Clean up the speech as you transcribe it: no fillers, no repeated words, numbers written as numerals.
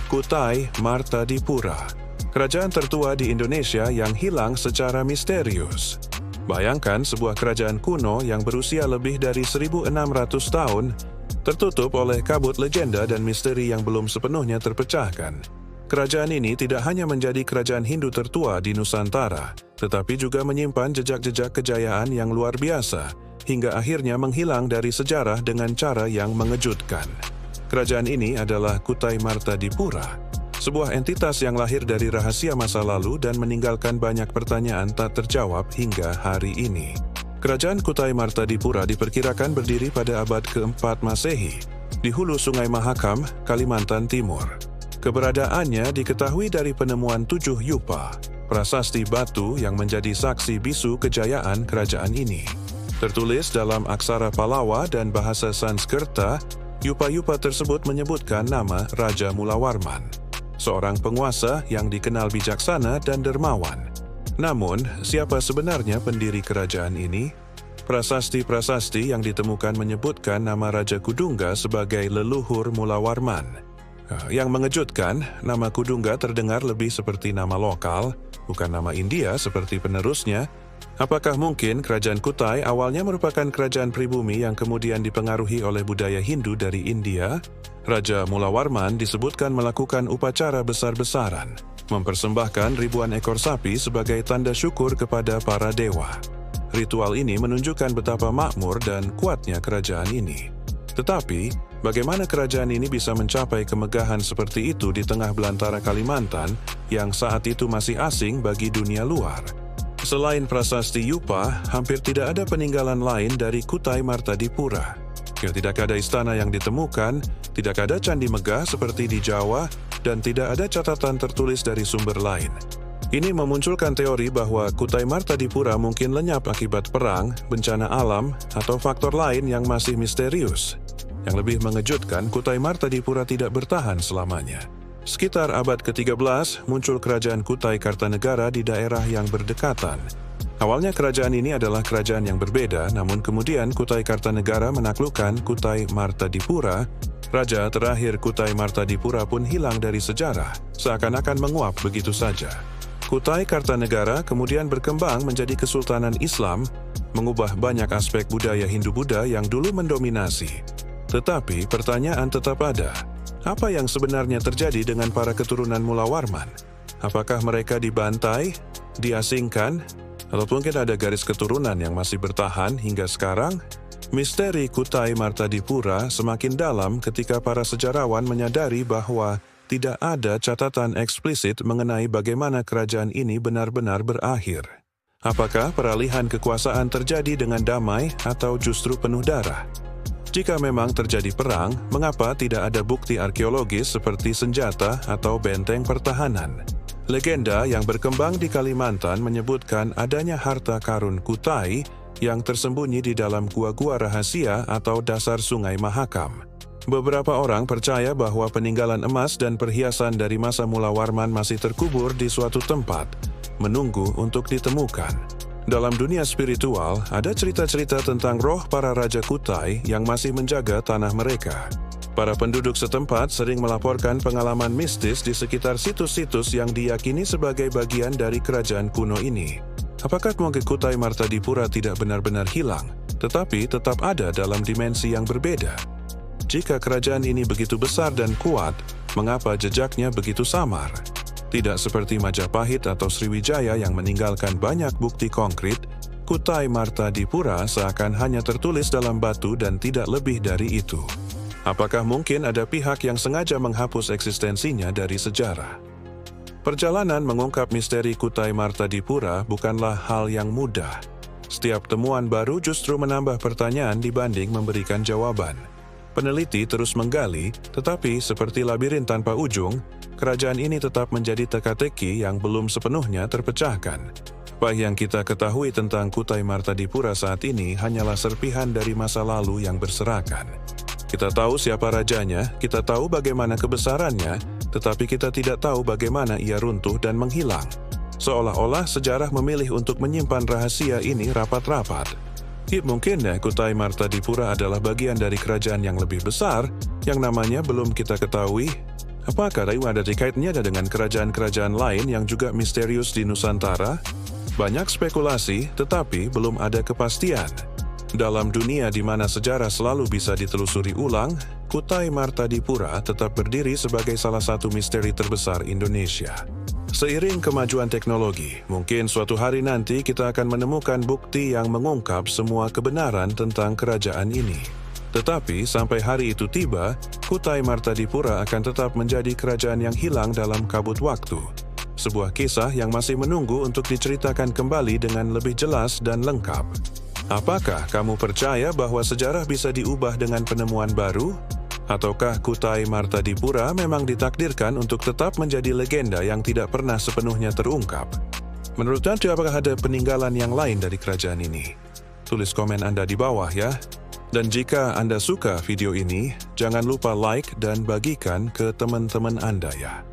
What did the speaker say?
Kutai Martadipura, kerajaan tertua di Indonesia yang hilang secara misterius. Bayangkan sebuah kerajaan kuno yang berusia lebih dari 1.600 tahun, tertutup oleh kabut legenda dan misteri yang belum sepenuhnya terpecahkan. Kerajaan ini tidak hanya menjadi kerajaan Hindu tertua di Nusantara, tetapi juga menyimpan jejak-jejak kejayaan yang luar biasa, hingga akhirnya menghilang dari sejarah dengan cara yang mengejutkan. Kerajaan ini adalah Kutai Martadipura, sebuah entitas yang lahir dari rahasia masa lalu dan meninggalkan banyak pertanyaan tak terjawab hingga hari ini. Kerajaan Kutai Martadipura diperkirakan berdiri pada abad ke-4 Masehi, di hulu Sungai Mahakam, Kalimantan Timur. Keberadaannya diketahui dari penemuan 7 yupa, prasasti batu yang menjadi saksi bisu kejayaan kerajaan ini. Tertulis dalam aksara Palawa dan bahasa Sanskerta, yupa-yupa tersebut menyebutkan nama Raja Mulawarman, seorang penguasa yang dikenal bijaksana dan dermawan. Namun, siapa sebenarnya pendiri kerajaan ini? Prasasti-prasasti yang ditemukan menyebutkan nama Raja Kudungga sebagai leluhur Mulawarman. Yang mengejutkan, nama Kudungga terdengar lebih seperti nama lokal, bukan nama India seperti penerusnya. Apakah mungkin kerajaan Kutai awalnya merupakan kerajaan pribumi yang kemudian dipengaruhi oleh budaya Hindu dari India? Raja Mulawarman disebutkan melakukan upacara besar-besaran, mempersembahkan ribuan ekor sapi sebagai tanda syukur kepada para dewa. Ritual ini menunjukkan betapa makmur dan kuatnya kerajaan ini. Tetapi, bagaimana kerajaan ini bisa mencapai kemegahan seperti itu di tengah belantara Kalimantan yang saat itu masih asing bagi dunia luar? Selain prasasti yupa, hampir tidak ada peninggalan lain dari Kutai Martadipura. Tidak ada istana yang ditemukan, tidak ada candi megah seperti di Jawa, dan tidak ada catatan tertulis dari sumber lain. Ini memunculkan teori bahwa Kutai Martadipura mungkin lenyap akibat perang, bencana alam, atau faktor lain yang masih misterius. Yang lebih mengejutkan, Kutai Martadipura tidak bertahan selamanya. Sekitar abad ke-13, muncul kerajaan Kutai Kartanegara di daerah yang berdekatan. Awalnya kerajaan ini adalah kerajaan yang berbeda, namun kemudian Kutai Kartanegara menaklukkan Kutai Martadipura. Raja terakhir Kutai Martadipura pun hilang dari sejarah, seakan-akan menguap begitu saja. Kutai Kartanegara kemudian berkembang menjadi Kesultanan Islam, mengubah banyak aspek budaya Hindu-Buddha yang dulu mendominasi. Tetapi pertanyaan tetap ada. Apa yang sebenarnya terjadi dengan para keturunan Mulawarman? Apakah mereka dibantai, diasingkan, atau mungkin ada garis keturunan yang masih bertahan hingga sekarang? Misteri Kutai Martadipura semakin dalam ketika para sejarawan menyadari bahwa tidak ada catatan eksplisit mengenai bagaimana kerajaan ini benar-benar berakhir. Apakah peralihan kekuasaan terjadi dengan damai atau justru penuh darah? Jika memang terjadi perang, mengapa tidak ada bukti arkeologis seperti senjata atau benteng pertahanan? Legenda yang berkembang di Kalimantan menyebutkan adanya harta karun Kutai yang tersembunyi di dalam gua-gua rahasia atau dasar Sungai Mahakam. Beberapa orang percaya bahwa peninggalan emas dan perhiasan dari masa Mulawarman masih terkubur di suatu tempat, menunggu untuk ditemukan. Dalam dunia spiritual, ada cerita-cerita tentang roh para Raja Kutai yang masih menjaga tanah mereka. Para penduduk setempat sering melaporkan pengalaman mistis di sekitar situs-situs yang diyakini sebagai bagian dari kerajaan kuno ini. Apakah mungkin Kutai Martadipura tidak benar-benar hilang, tetapi tetap ada dalam dimensi yang berbeda? Jika kerajaan ini begitu besar dan kuat, mengapa jejaknya begitu samar? Tidak seperti Majapahit atau Sriwijaya yang meninggalkan banyak bukti konkret, Kutai Martadipura seakan hanya tertulis dalam batu dan tidak lebih dari itu. Apakah mungkin ada pihak yang sengaja menghapus eksistensinya dari sejarah? Perjalanan mengungkap misteri Kutai Martadipura bukanlah hal yang mudah. Setiap temuan baru justru menambah pertanyaan dibanding memberikan jawaban. Peneliti terus menggali, tetapi seperti labirin tanpa ujung, kerajaan ini tetap menjadi teka-teki yang belum sepenuhnya terpecahkan. Apa yang kita ketahui tentang Kutai Martadipura saat ini hanyalah serpihan dari masa lalu yang berserakan. Kita tahu siapa rajanya, kita tahu bagaimana kebesarannya, tetapi kita tidak tahu bagaimana ia runtuh dan menghilang. Seolah-olah sejarah memilih untuk menyimpan rahasia ini rapat-rapat. Mungkin Kutai Martadipura adalah bagian dari kerajaan yang lebih besar, yang namanya belum kita ketahui. Apakah Taiwan ada kaitnya dengan kerajaan-kerajaan lain yang juga misterius di Nusantara? Banyak spekulasi, tetapi belum ada kepastian. Dalam dunia di mana sejarah selalu bisa ditelusuri ulang, Kutai Martadipura tetap berdiri sebagai salah satu misteri terbesar Indonesia. Seiring kemajuan teknologi, mungkin suatu hari nanti kita akan menemukan bukti yang mengungkap semua kebenaran tentang kerajaan ini. Tetapi sampai hari itu tiba, Kutai Martadipura akan tetap menjadi kerajaan yang hilang dalam kabut waktu. Sebuah kisah yang masih menunggu untuk diceritakan kembali dengan lebih jelas dan lengkap. Apakah kamu percaya bahwa sejarah bisa diubah dengan penemuan baru? Ataukah Kutai Martadipura memang ditakdirkan untuk tetap menjadi legenda yang tidak pernah sepenuhnya terungkap? Menurut Anda, apakah ada peninggalan yang lain dari kerajaan ini? Tulis komen Anda di bawah ya. Dan jika Anda suka video ini, jangan lupa like dan bagikan ke teman-teman Anda ya.